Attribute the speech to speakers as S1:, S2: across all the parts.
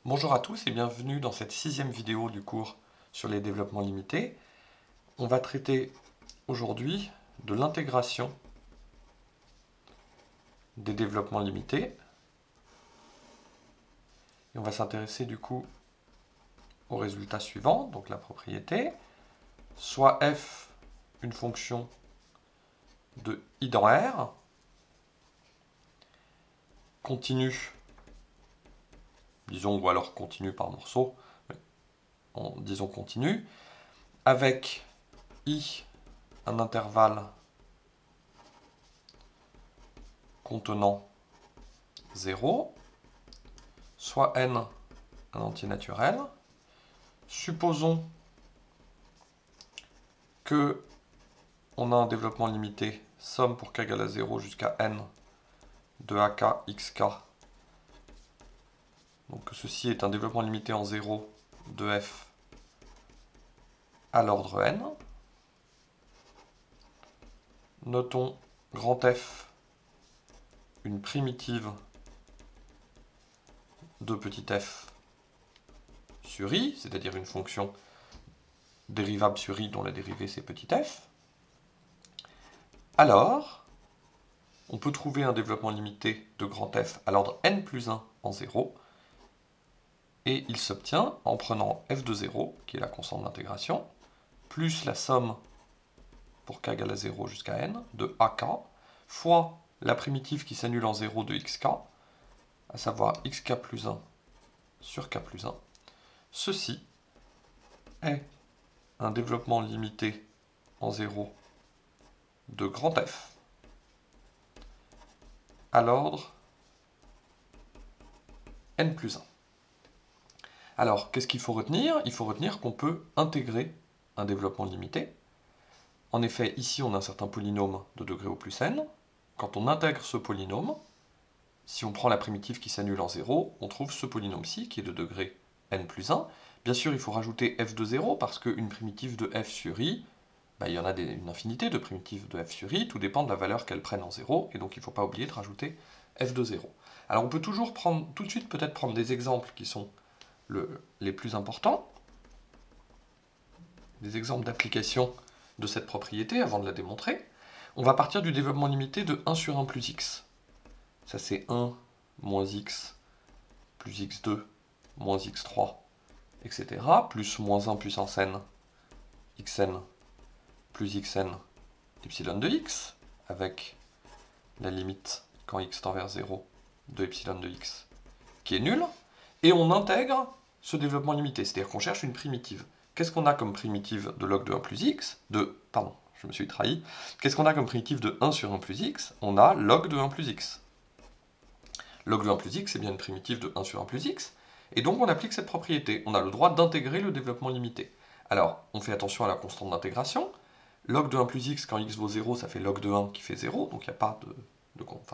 S1: Bonjour à tous et bienvenue dans cette 6e vidéo du cours sur les développements limités. On va traiter aujourd'hui de l'intégration des développements limités. Et on va s'intéresser du coup au résultat suivant, donc la propriété, soit f une fonction de i dans R, continue, disons, ou alors continue par morceau, disons continue, avec i un intervalle contenant 0, soit n un entier naturel. Supposons que on a un développement limité somme pour k égale à 0 jusqu'à n de ak xk. Donc ceci est un développement limité en 0 de f à l'ordre n. Notons grand F une primitive de petit f sur i, c'est-à-dire une fonction dérivable sur i dont la dérivée c'est petit f. Alors, on peut trouver un développement limité de grand F à l'ordre n plus 1 en 0, et il s'obtient en prenant f de 0, qui est la constante d'intégration, plus la somme pour k égale à 0 jusqu'à n de ak, fois la primitive qui s'annule en 0 de xk, à savoir xk plus 1 sur k plus 1. Ceci est un développement limité en 0 de grand F à l'ordre n plus 1. Alors, qu'est-ce qu'il faut retenir? Il faut retenir qu'on peut intégrer un développement limité. En effet, ici, on a un certain polynôme de degré au plus n. Quand on intègre ce polynôme, si on prend la primitive qui s'annule en 0, on trouve ce polynôme-ci, qui est de degré n plus 1. Bien sûr, il faut rajouter f de 0, parce qu'une primitive de f sur i, il y en a une infinité de primitives de f sur i, tout dépend de la valeur qu'elles prennent en 0, et donc il ne faut pas oublier de rajouter f de 0. Alors on peut toujours prendre, tout de suite peut-être prendre des exemples qui sont les plus importants, des exemples d'application de cette propriété avant de la démontrer. On va partir du développement limité de 1 sur 1 plus x. Ça c'est 1 moins x plus x2 moins x3, etc. Plus moins 1 puissance n, xn plus xn epsilon de x, avec la limite quand x tend vers 0 de epsilon de x, qui est nulle. Et on intègre ce développement limité, c'est-à-dire qu'on cherche une primitive. Qu'est-ce qu'on a comme primitive de log de 1 plus x pardon, je me suis trahi. Qu'est-ce qu'on a comme primitive de 1 sur 1 plus x? On a log de 1 plus x. Log de 1 plus x, c'est bien une primitive de 1 sur 1 plus x, et donc on applique cette propriété. On a le droit d'intégrer le développement limité. Alors, on fait attention à la constante d'intégration. Log de 1 plus x, quand x vaut 0, ça fait log de 1 qui fait 0, donc il n'y a pas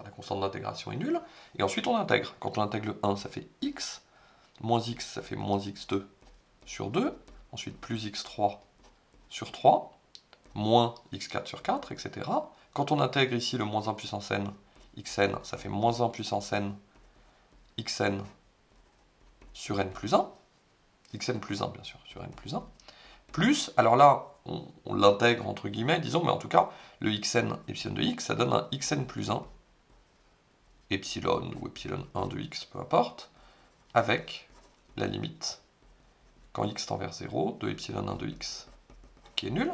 S1: la constante d'intégration est nulle. Et ensuite on intègre. Quand on intègre le 1, ça fait x. Moins x, ça fait moins x2 sur 2. Ensuite plus x3 sur 3. Moins x4 sur 4, etc. Quand on intègre ici le moins 1 puissance n, xn, ça fait moins 1 puissance n, xn sur n plus 1. Xn plus 1, bien sûr, sur n plus 1. Plus, alors là, on l'intègre entre guillemets, disons, mais en tout cas, le xn epsilon de x, ça donne un xn plus 1, epsilon ou epsilon 1 de x, peu importe, avec la limite, quand x tend vers 0, de epsilon 1 de x, qui est nul.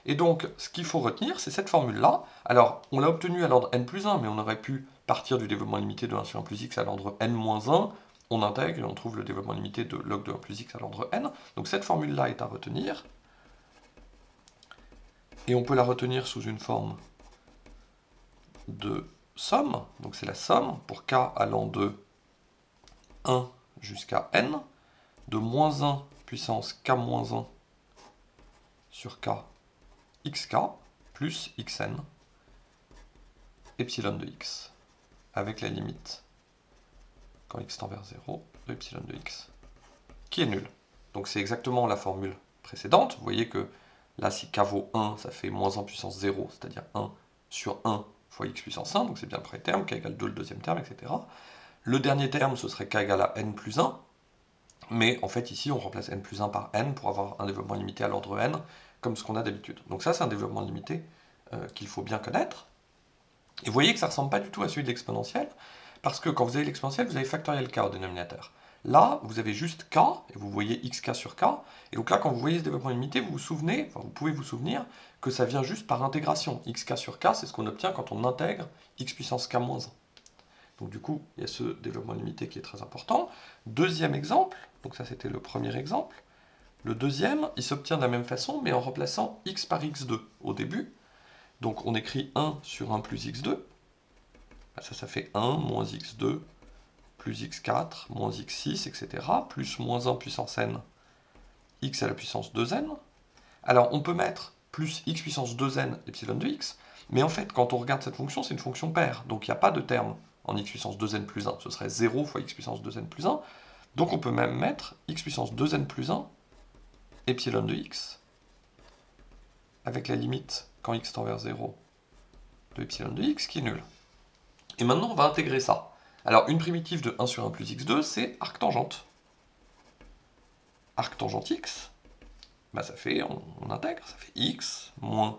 S1: Et donc, ce qu'il faut retenir, c'est cette formule-là. Alors, on l'a obtenue à l'ordre n plus 1, mais on aurait pu partir du développement limité de 1 sur 1 plus x à l'ordre n moins 1. On intègre et on trouve le développement limité de log de 1 plus x à l'ordre n. Donc cette formule-là est à retenir. Et on peut la retenir sous une forme de somme. Donc c'est la somme pour k allant de 1 jusqu'à n, de moins 1 puissance k moins 1 sur k xk plus xn epsilon de x, avec la limite, quand x tend vers 0, de epsilon de x, qui est nulle. Donc c'est exactement la formule précédente. Vous voyez que là, si k vaut 1, ça fait moins 1 puissance 0, c'est-à-dire 1 sur 1 fois x puissance 1, donc c'est bien le premier terme, k égale 2 le deuxième terme, etc. Le dernier terme, ce serait k égale à n plus 1, Mais en fait, ici, on remplace n plus 1 par n pour avoir un développement limité à l'ordre n, comme ce qu'on a d'habitude. Donc ça, c'est un développement limité qu'il faut bien connaître. Et vous voyez que ça ne ressemble pas du tout à celui de l'exponentielle, parce que quand vous avez l'exponentielle, vous avez factoriel k au dénominateur. Là, vous avez juste k, et vous voyez xk sur k, et donc là, quand vous voyez ce développement limité, vous pouvez vous souvenir que ça vient juste par intégration. Xk sur k, c'est ce qu'on obtient quand on intègre x puissance k moins 1. Donc du coup, il y a ce développement limité qui est très important. Deuxième exemple, donc ça c'était le premier exemple. Le deuxième, il s'obtient de la même façon, mais en remplaçant x par x2 au début. Donc on écrit 1 sur 1 plus x2. Ça fait 1 moins x2 plus x4 moins x6, etc. Plus moins 1 puissance n, x à la puissance 2n. Alors on peut mettre plus x puissance 2n epsilon de x, mais en fait quand on regarde cette fonction, c'est une fonction paire, donc il n'y a pas de terme en x puissance 2n plus 1, ce serait 0 fois x puissance 2n plus 1, donc on peut même mettre x puissance 2n plus 1 epsilon de x, avec la limite quand x tend vers 0 de epsilon de x qui est nulle. Et maintenant on va intégrer ça. Alors une primitive de 1 sur 1 plus x2, c'est arctangente. Arctangente x, bah ça fait, on intègre, ça fait x moins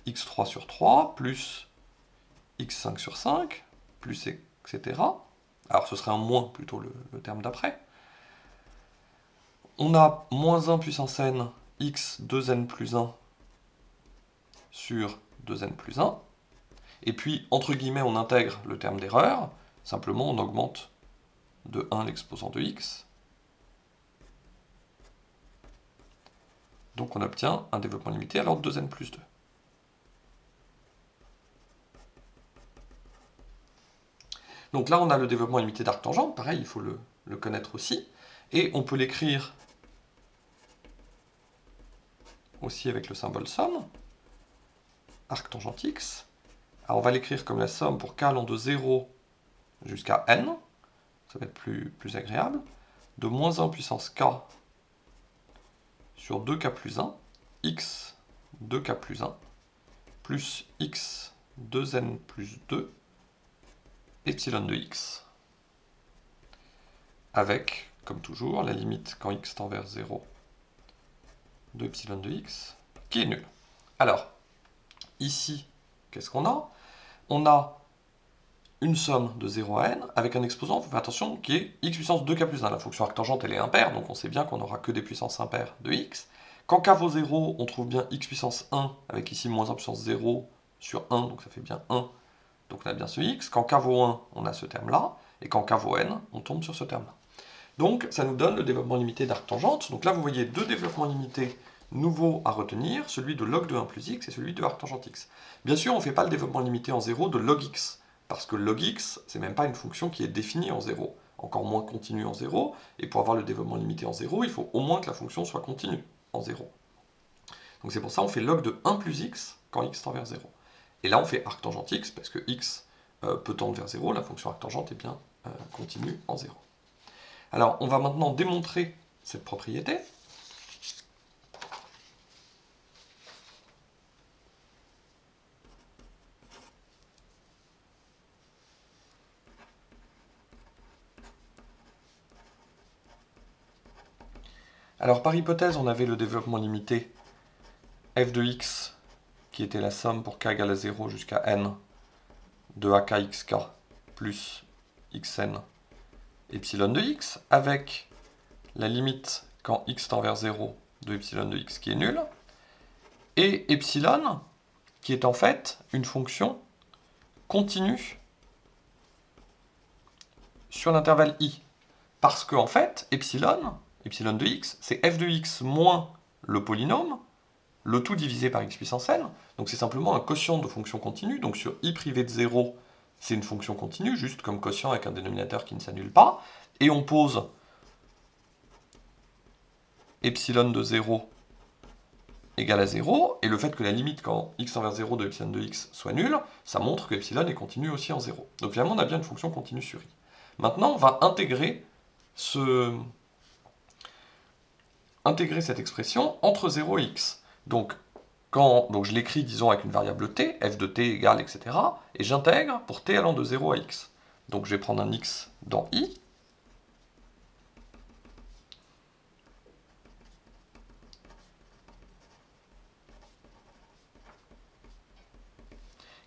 S1: x3 sur 3 plus x5 sur 5, plus etc. Alors ce serait un moins plutôt le terme d'après. On a moins 1 puissance n, x 2n plus 1 sur 2n plus 1. Et puis, entre guillemets, on intègre le terme d'erreur. Simplement, on augmente de 1 l'exposant de x. Donc on obtient un développement limité à l'ordre 2n plus 2. Donc là, on a le développement limité d'arctangente. Pareil, il faut le connaître aussi. Et on peut l'écrire aussi avec le symbole somme. Arctangente x. Alors on va l'écrire comme la somme pour k allant de 0 jusqu'à n. Ça va être plus agréable. De moins 1 puissance k sur 2k plus 1, x 2k plus 1, plus x 2n plus 2, epsilon de x. Avec, comme toujours, la limite quand x tend vers 0 de epsilon de x, qui est nulle. Alors, ici, qu'est-ce qu'on a? On a une somme de 0 à n avec un exposant, faut faire attention, qui est x puissance 2k plus 1. La fonction arctangente, elle est impaire, donc on sait bien qu'on n'aura que des puissances impaires de x. Quand k vaut 0, on trouve bien x puissance 1, avec ici moins 1 puissance 0 sur 1, donc ça fait bien 1. Donc on a bien ce x. Quand k vaut 1, on a ce terme-là. Et quand k vaut n, on tombe sur ce terme-là. Donc ça nous donne le développement limité d'arctangente. Donc là, vous voyez deux développements limités nouveaux à retenir, celui de log de 1 plus x et celui de arctangente x. Bien sûr, on ne fait pas le développement limité en 0 de log x, parce que log x, c'est même pas une fonction qui est définie en 0, encore moins continue en 0, et pour avoir le développement limité en 0, il faut au moins que la fonction soit continue en 0. Donc c'est pour ça qu'on fait log de 1 plus x quand x tend vers 0. Et là, on fait arctangente x, parce que x peut tendre vers 0, la fonction arctangente est bien continue en 0. Alors, on va maintenant démontrer cette propriété. Alors, par hypothèse, on avait le développement limité f de x, qui était la somme pour k égale à 0 jusqu'à n de akxk plus xn epsilon de x, avec la limite quand x tend vers 0 de epsilon de x qui est nulle, et epsilon, qui est en fait une fonction continue sur l'intervalle i. Parce qu'en fait, epsilon de x, c'est f de x moins le polynôme, le tout divisé par x puissance n, donc c'est simplement un quotient de fonction continue, donc sur i privé de 0, c'est une fonction continue, juste comme quotient avec un dénominateur qui ne s'annule pas, et on pose epsilon de 0 égale à 0, et le fait que la limite quand x tend vers 0 de epsilon de x soit nulle, ça montre que epsilon est continu aussi en 0. Donc finalement, on a bien une fonction continue sur i. Maintenant, on va intégrer cette expression entre 0 et x. Donc je l'écris, disons, avec une variable t, f de t égale, etc. Et j'intègre pour t allant de 0 à x. Donc je vais prendre un x dans i.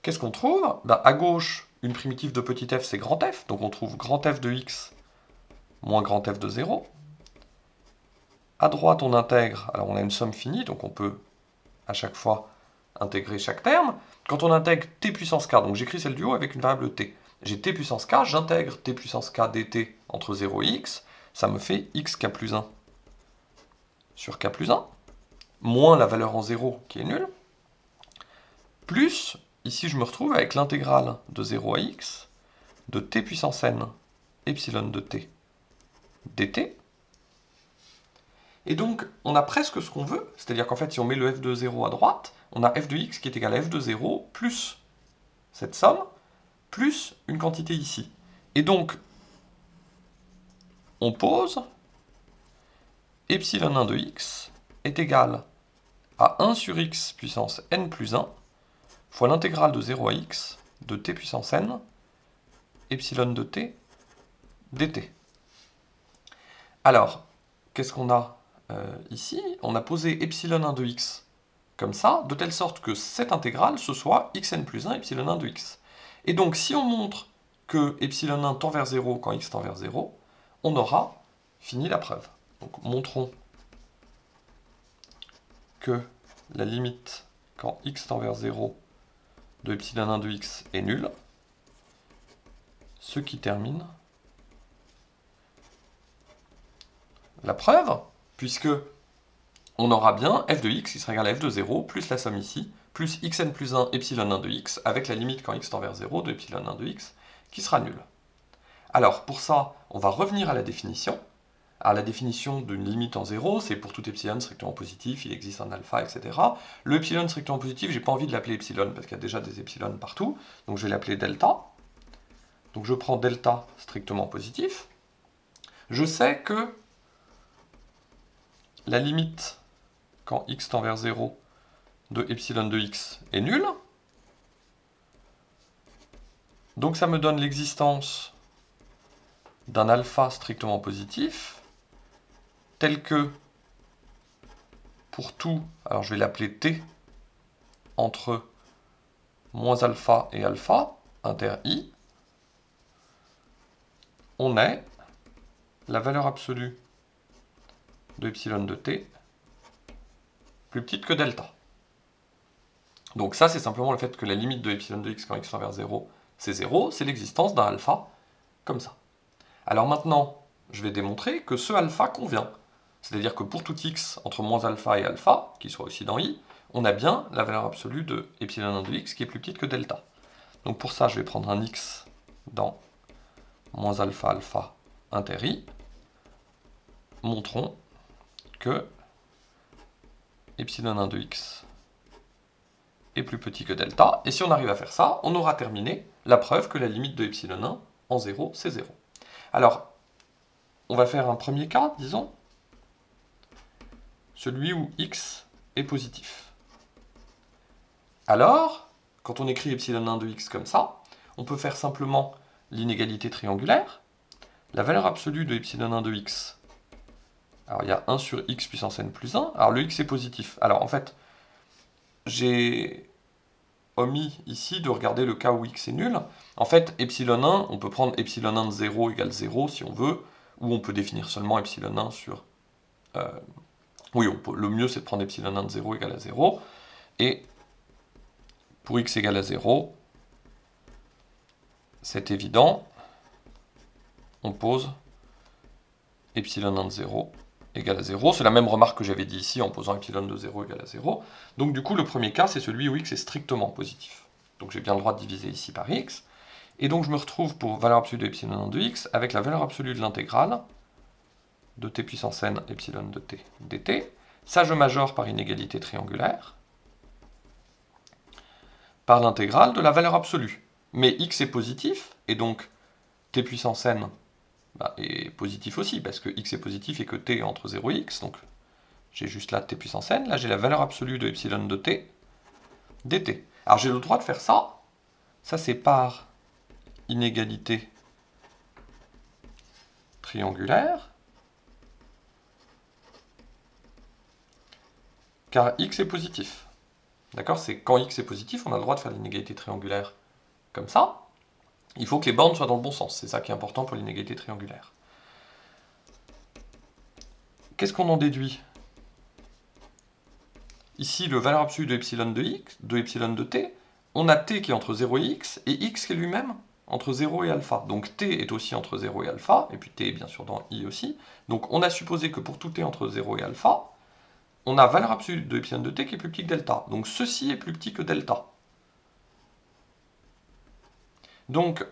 S1: qu'est-ce qu'on trouve? Bah, à gauche, une primitive de petit f, c'est grand F, donc on trouve grand F de x moins grand F de 0. À droite, on intègre, alors on a une somme finie, donc on peut à chaque fois intégrer chaque terme. Quand on intègre t puissance k, donc j'écris celle du haut avec une variable t, j'ai t puissance k, j'intègre t puissance k dt entre 0 et x, ça me fait xk plus 1 sur k plus 1, moins la valeur en 0 qui est nulle, plus, ici je me retrouve avec l'intégrale de 0 à x de t puissance n epsilon de t dt. Et donc, on a presque ce qu'on veut, c'est-à-dire qu'en fait, si on met le f de 0 à droite, on a f de x qui est égal à f de 0 plus cette somme, plus une quantité ici. Et donc, on pose epsilon 1 de x est égal à 1 sur x puissance n plus 1 fois l'intégrale de 0 à x de t puissance n epsilon de t dt. Alors, qu'est-ce qu'on a ici? On a posé epsilon 1 de x comme ça, de telle sorte que cette intégrale, ce soit xn plus 1 epsilon 1 de x. Et donc, si on montre que epsilon 1 tend vers 0 quand x tend vers 0, on aura fini la preuve. Donc, montrons que la limite quand x tend vers 0 de epsilon 1 de x est nulle, ce qui termine la preuve, puisque on aura bien f de x qui sera égal à f de 0 plus la somme ici, plus xn plus 1 epsilon 1 de x, avec la limite quand x tend vers 0 de epsilon 1 de x, qui sera nulle. Alors, pour ça, on va revenir à la définition. Alors, la définition d'une limite en 0, c'est pour tout epsilon strictement positif, il existe un alpha, etc. Le epsilon strictement positif, j'ai pas envie de l'appeler epsilon, parce qu'il y a déjà des epsilon partout, donc je vais l'appeler delta. Donc je prends delta strictement positif. Je sais que la limite quand x tend vers 0 de epsilon de x est nulle. Donc ça me donne l'existence d'un alpha strictement positif, tel que pour tout, alors je vais l'appeler t, entre moins alpha et alpha, inter i, on ait la valeur absolue de epsilon de t plus petite que delta. Donc ça, c'est simplement le fait que la limite de epsilon de x quand x tend vers 0, c'est 0, c'est l'existence d'un alpha comme ça. Alors maintenant, je vais démontrer que ce alpha convient. C'est-à-dire que pour tout x entre moins alpha et alpha, qui soit aussi dans i, on a bien la valeur absolue de epsilon 1 de x qui est plus petite que delta. Donc pour ça, je vais prendre un x dans moins alpha alpha inter i. Montrons que epsilon 1 de x est plus petit que delta. Et si on arrive à faire ça, on aura terminé la preuve que la limite de epsilon 1 en 0, c'est 0. Alors, on va faire un premier cas, disons, celui où x est positif. Alors, quand on écrit epsilon 1 de x comme ça, on peut faire simplement l'inégalité triangulaire. La valeur absolue de epsilon 1 de x, alors il y a 1 sur x puissance n plus 1. Alors le x est positif. Alors en fait, j'ai omis ici de regarder le cas où x est nul. En fait, epsilon 1, on peut prendre epsilon 1 de 0 égale 0 si on veut, ou on peut définir seulement epsilon 1 sur... oui, le mieux c'est de prendre epsilon 1 de 0 égale à 0. Et pour x égale à 0, c'est évident, on pose epsilon 1 de 0 égale à 0. C'est la même remarque que j'avais dit ici en posant epsilon de 0 égale à 0. Donc du coup, le premier cas, c'est celui où x est strictement positif. Donc j'ai bien le droit de diviser ici par x. Et donc je me retrouve pour valeur absolue de epsilon 1 de x avec la valeur absolue de l'intégrale de t puissance n epsilon de t dt. Ça, je majore par inégalité triangulaire par l'intégrale de la valeur absolue. Mais x est positif, et donc t puissance n est positif aussi, parce que x est positif et que t est entre 0 et x, donc j'ai juste là t puissance n, là j'ai la valeur absolue de epsilon de t dt. Alors j'ai le droit de faire ça, ça c'est par inégalité triangulaire, car x est positif. D'accord? C'est quand x est positif, on a le droit de faire l'inégalité triangulaire comme ça. Il faut que les bornes soient dans le bon sens. C'est ça qui est important pour l'inégalité triangulaire. Qu'est-ce qu'on en déduit? Ici, le valeur absolue de epsilon de x, de epsilon de t, on a t qui est entre 0 et x qui est lui-même entre 0 et alpha. Donc t est aussi entre 0 et alpha, et puis t est bien sûr dans i aussi. Donc on a supposé que pour tout t entre 0 et alpha, on a valeur absolue de epsilon de t qui est plus petit que delta. Donc ceci est plus petit que delta. Donc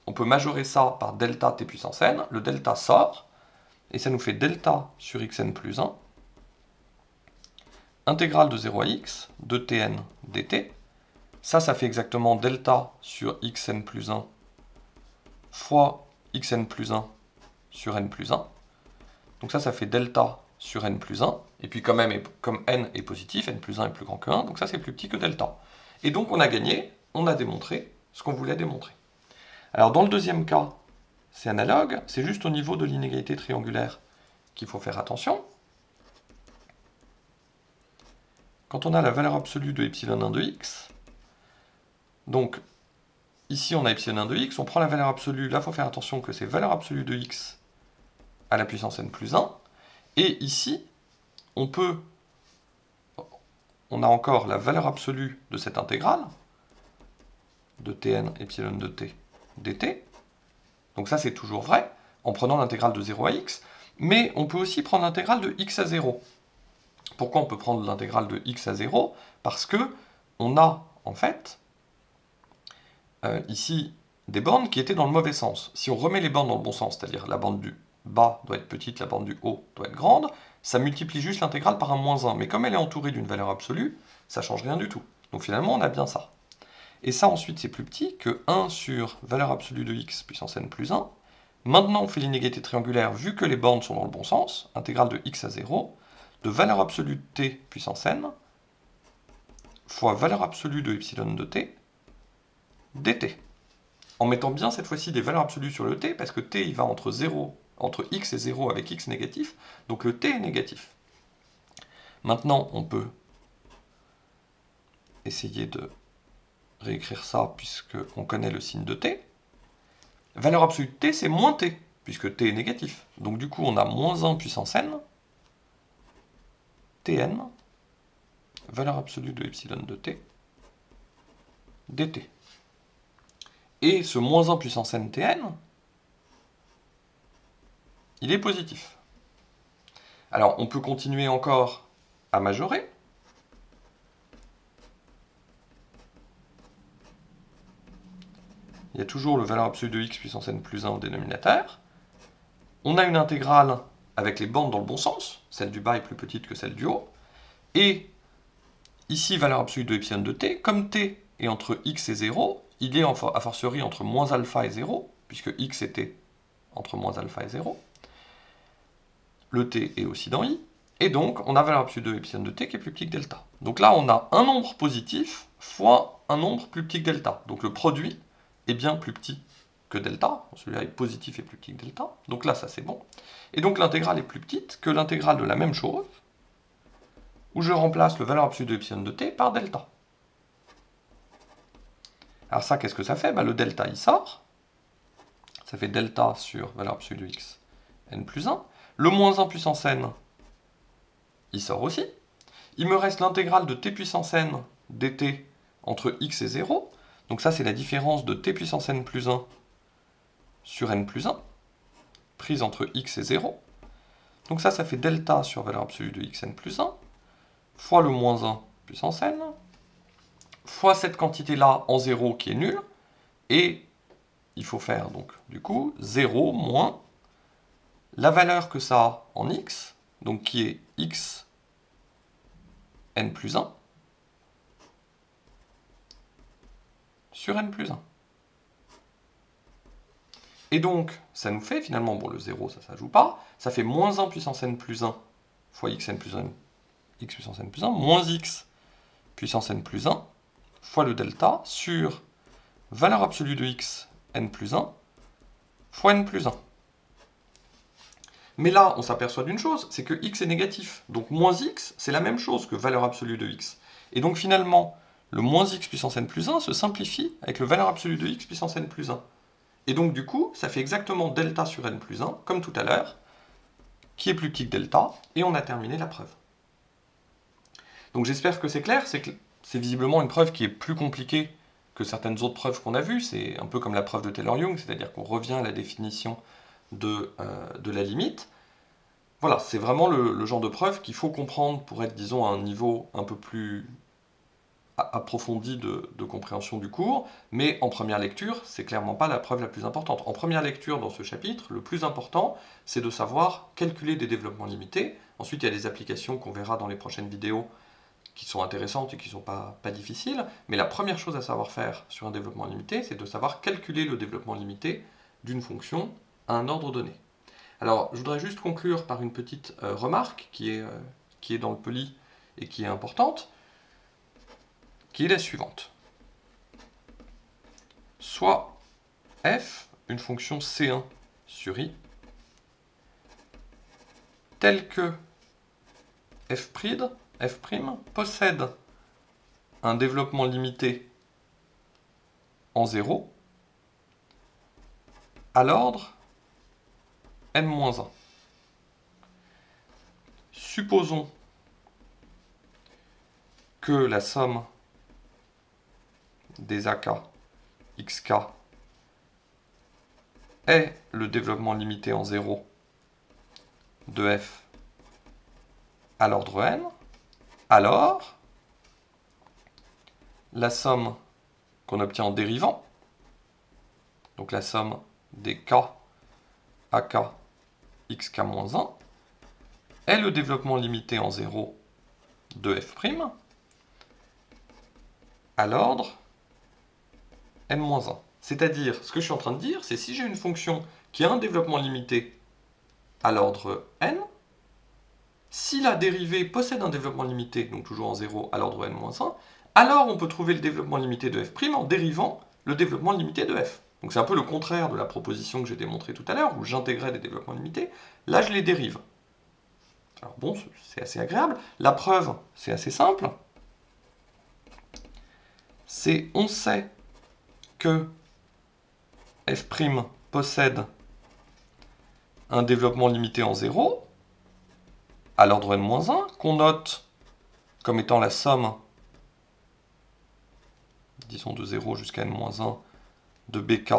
S1: on peut majorer ça par delta t puissance n, le delta sort, et ça nous fait delta sur xn plus 1, intégrale de 0 à x, de tn dt. Ça fait exactement delta sur xn plus 1 fois xn plus 1 sur n plus 1. Donc ça fait delta sur n plus 1. Et puis quand même, comme n est positif, n plus 1 est plus grand que 1, donc ça c'est plus petit que delta. Et donc on a gagné, on a démontré ce qu'on voulait démontrer. Alors dans le deuxième cas, c'est analogue, c'est juste au niveau de l'inégalité triangulaire qu'il faut faire attention. Quand on a la valeur absolue de epsilon 1 de x, donc ici on a epsilon 1 de x, on prend la valeur absolue, là il faut faire attention que c'est valeur absolue de x à la puissance n plus 1, et ici on a encore la valeur absolue de cette intégrale, de tn epsilon de t dt, donc ça c'est toujours vrai, en prenant l'intégrale de 0 à x, mais on peut aussi prendre l'intégrale de x à 0. Pourquoi on peut prendre l'intégrale de x à 0? Parce que on a, en fait, ici, des bornes qui étaient dans le mauvais sens. Si on remet les bornes dans le bon sens, c'est-à-dire la borne du bas doit être petite, la borne du haut doit être grande, ça multiplie juste l'intégrale par un moins 1. Mais comme elle est entourée d'une valeur absolue, ça change rien du tout. Donc finalement, on a bien ça. Et ça, ensuite, c'est plus petit que 1 sur valeur absolue de x puissance n plus 1. Maintenant, on fait l'inégalité triangulaire, vu que les bornes sont dans le bon sens, intégrale de x à 0, de valeur absolue de t puissance n, fois valeur absolue de epsilon de t, dt. En mettant bien cette fois-ci des valeurs absolues sur le t, parce que t il va entre x et 0 avec x négatif, donc le t est négatif. Maintenant, on peut essayer de réécrire ça, puisqu'on connaît le signe de t. Valeur absolue de t, c'est moins t, puisque t est négatif. Donc du coup, on a moins 1 puissance n, tn, valeur absolue de epsilon de t, dt. Et ce moins 1 puissance n tn, il est positif. Alors, on peut continuer encore à majorer. Il y a toujours le valeur absolue de x puissance n plus 1 au dénominateur. On a une intégrale avec les bornes dans le bon sens. Celle du bas est plus petite que celle du haut. Et ici, valeur absolue de epsilon de t. Comme t est entre x et 0, il est a fortiori entre moins alpha et 0, puisque x était entre moins alpha et 0. Le t est aussi dans i. Et donc, on a valeur absolue de epsilon de t qui est plus petit que delta. Donc là, on a un nombre positif fois un nombre plus petit que delta. Donc le produit est bien plus petit que delta. Celui-là est positif et plus petit que delta. Donc là, ça c'est bon. Et donc l'intégrale est plus petite que l'intégrale de la même chose, où je remplace le valeur absolue de epsilon de t par delta. Alors ça, qu'est-ce que ça fait? Le delta, il sort. Ça fait delta sur valeur absolue de x, n plus 1. Le moins 1 puissance n, il sort aussi. Il me reste l'intégrale de t puissance n dt entre x et 0. Donc ça, c'est la différence de t puissance n plus 1 sur n plus 1, prise entre x et 0. Donc ça fait delta sur valeur absolue de xn plus 1, fois le moins 1 puissance n, fois cette quantité-là en 0 qui est nulle, et il faut faire donc du coup 0 moins la valeur que ça a en x, donc qui est x n plus 1, sur n plus 1. Et donc, ça nous fait finalement, bon le 0 ça ne joue pas, ça fait moins 1 puissance n plus 1 fois xn plus 1, x puissance n plus 1, moins x puissance n plus 1, fois le delta, sur valeur absolue de x n plus 1, fois n plus 1. Mais là, on s'aperçoit d'une chose, c'est que x est négatif. Donc moins x, c'est la même chose que valeur absolue de x. Et donc finalement, le moins x puissance n plus 1 se simplifie avec le valeur absolue de x puissance n plus 1. Et donc du coup, ça fait exactement delta sur n plus 1, comme tout à l'heure, qui est plus petit que delta, et on a terminé la preuve. Donc j'espère que c'est clair, c'est visiblement une preuve qui est plus compliquée que certaines autres preuves qu'on a vues, c'est un peu comme la preuve de Taylor-Young, c'est-à-dire qu'on revient à la définition de la limite. Voilà, c'est vraiment le genre de preuve qu'il faut comprendre pour être, disons, à un niveau un peu plus approfondi de compréhension du cours, mais en première lecture, c'est clairement pas la preuve la plus importante. En première lecture, dans ce chapitre, le plus important, c'est de savoir calculer des développements limités. Ensuite, il y a des applications qu'on verra dans les prochaines vidéos qui sont intéressantes et qui ne sont pas difficiles, mais la première chose à savoir faire sur un développement limité, c'est de savoir calculer le développement limité d'une fonction à un ordre donné. Alors, je voudrais juste conclure par une petite remarque qui est dans le poli et qui est importante, qui est la suivante. Soit f, une fonction C1 sur i, telle que f' possède un développement limité en 0 à l'ordre n-1. Supposons que la somme des AK xk est le développement limité en 0 de f à l'ordre n, alors la somme qu'on obtient en dérivant, donc la somme des k AK xk-1, est le développement limité en 0 de f' à l'ordre n-1. C'est-à-dire, ce que je suis en train de dire, c'est si j'ai une fonction qui a un développement limité à l'ordre n, si la dérivée possède un développement limité, donc toujours en 0 à l'ordre n-1, alors on peut trouver le développement limité de f' en dérivant le développement limité de f. Donc c'est un peu le contraire de la proposition que j'ai démontrée tout à l'heure, où j'intégrais des développements limités. Là, je les dérive. Alors bon, c'est assez agréable. La preuve, c'est assez simple. On sait que f' possède un développement limité en 0 à l'ordre n-1, qu'on note comme étant la somme, disons de 0 jusqu'à n-1, de bk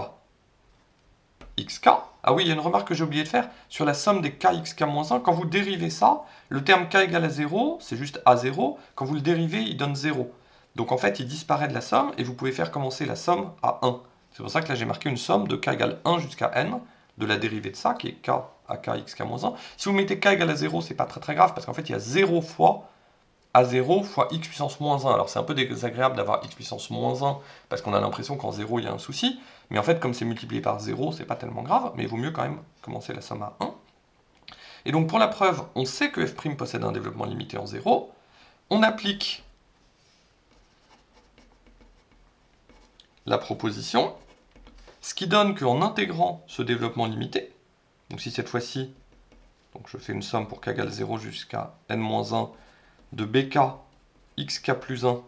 S1: xk. Ah oui, il y a une remarque que j'ai oublié de faire. Sur la somme des k xk-1, quand vous dérivez ça, le terme k égale à 0, c'est juste a0. Quand vous le dérivez, il donne 0. Donc en fait, il disparaît de la somme, et vous pouvez faire commencer la somme à 1. C'est pour ça que là, j'ai marqué une somme de k égale 1 jusqu'à n, de la dérivée de ça, qui est k à k xk-1. Si vous mettez k égale à 0, c'est pas très grave, parce qu'en fait, il y a 0 fois a0 fois x puissance moins 1. Alors c'est un peu désagréable d'avoir x puissance moins 1, parce qu'on a l'impression qu'en 0, il y a un souci. Mais en fait, comme c'est multiplié par 0, c'est pas tellement grave, mais il vaut mieux quand même commencer la somme à 1. Et donc pour la preuve, on sait que f' possède un développement limité en 0. On applique la proposition, ce qui donne qu'en intégrant ce développement limité, donc si cette fois-ci, donc je fais une somme pour k égale 0 jusqu'à n-1 de bk xk plus 1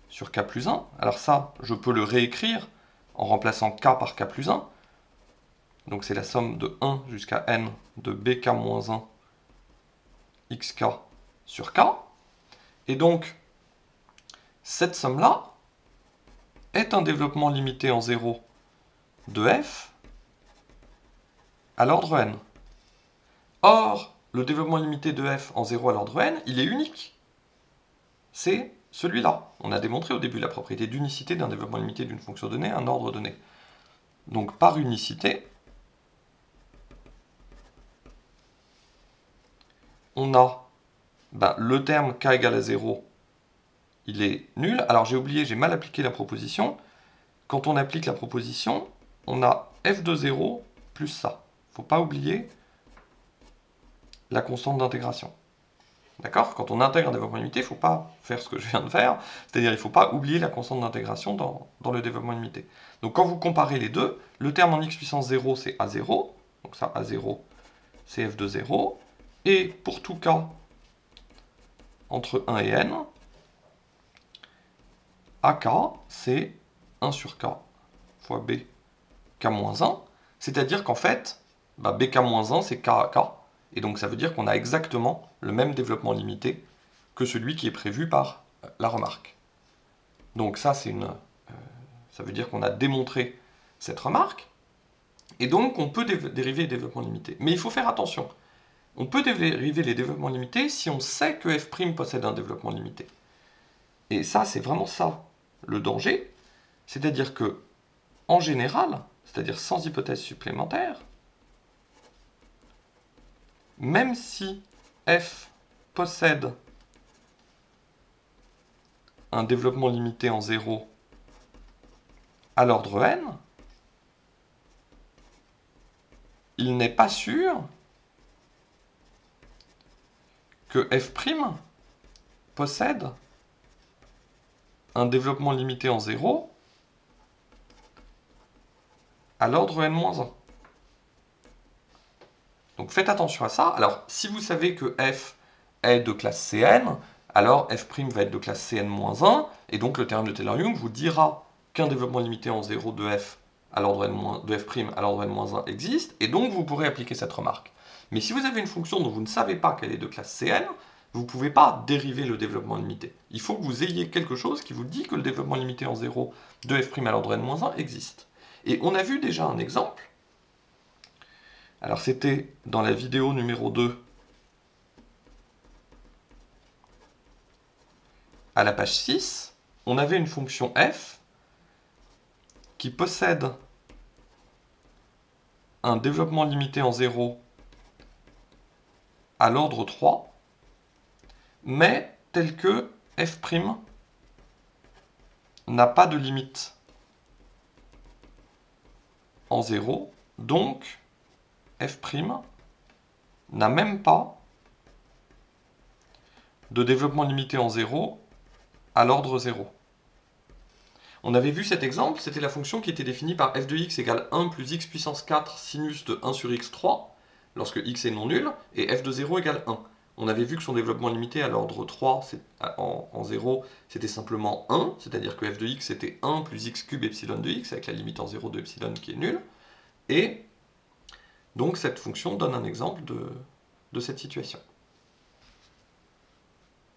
S1: sur k plus 1, alors ça, je peux le réécrire en remplaçant k par k plus 1. Donc c'est la somme de 1 jusqu'à n de bk-1 xk sur k. Et donc, cette somme-là est un développement limité en 0 de f à l'ordre n. Or, le développement limité de f en 0 à l'ordre n, il est unique. C'est celui-là. On a démontré au début la propriété d'unicité d'un développement limité d'une fonction donnée à un ordre donné. Donc par unicité, on a le terme k égale à 0, il est nul. Alors j'ai oublié, j'ai mal appliqué la proposition. Quand on applique la proposition, on a f de 0 plus ça. Il ne faut pas oublier la constante d'intégration. D'accord? Quand on intègre un développement limité, il ne faut pas faire ce que je viens de faire, c'est-à-dire il ne faut pas oublier la constante d'intégration dans le développement limité. Donc quand vous comparez les deux, le terme en x puissance 0, c'est a0, donc ça, a0, c'est f de 0, et pour tout cas, entre 1 et n, AK, c'est 1 sur K fois B, K-1, c'est-à-dire qu'en fait, BK-1, c'est K à K, et donc ça veut dire qu'on a exactement le même développement limité que celui qui est prévu par la remarque. Donc ça, ça veut dire qu'on a démontré cette remarque, et donc on peut dériver les développements limités. Mais il faut faire attention. On peut dériver les développements limités si on sait que f' possède un développement limité. Et ça, c'est vraiment ça, le danger. C'est-à-dire que, en général, c'est-à-dire sans hypothèse supplémentaire, même si f possède un développement limité en 0 à l'ordre n, il n'est pas sûr que f' possède un développement limité en 0 à l'ordre n-1. Donc faites attention à ça. Alors, si vous savez que f est de classe Cn, alors f' va être de classe Cn-1, et donc le théorème de Taylor-Young vous dira qu'un développement limité en 0 de f à l'ordre de f' à l'ordre n-1 existe, et donc vous pourrez appliquer cette remarque. Mais si vous avez une fonction dont vous ne savez pas qu'elle est de classe Cn, vous ne pouvez pas dériver le développement limité. Il faut que vous ayez quelque chose qui vous dit que le développement limité en 0 de f' à l'ordre n-1 existe. Et on a vu déjà un exemple. Alors c'était dans la vidéo numéro 2, à la page 6, on avait une fonction f qui possède un développement limité en 0 à l'ordre 3, mais tel que f' n'a pas de limite en 0, donc f' n'a même pas de développement limité en 0 à l'ordre 0. On avait vu cet exemple, c'était la fonction qui était définie par f de x égale 1 plus x puissance 4 sinus de 1 sur x3, lorsque x est non nul, et f de 0 égale 1. On avait vu que son développement limité à l'ordre 3 en 0, c'était simplement 1, c'est-à-dire que f de x c'était 1 plus x cube epsilon de x, avec la limite en 0 de epsilon qui est nulle. Et donc cette fonction donne un exemple de cette situation.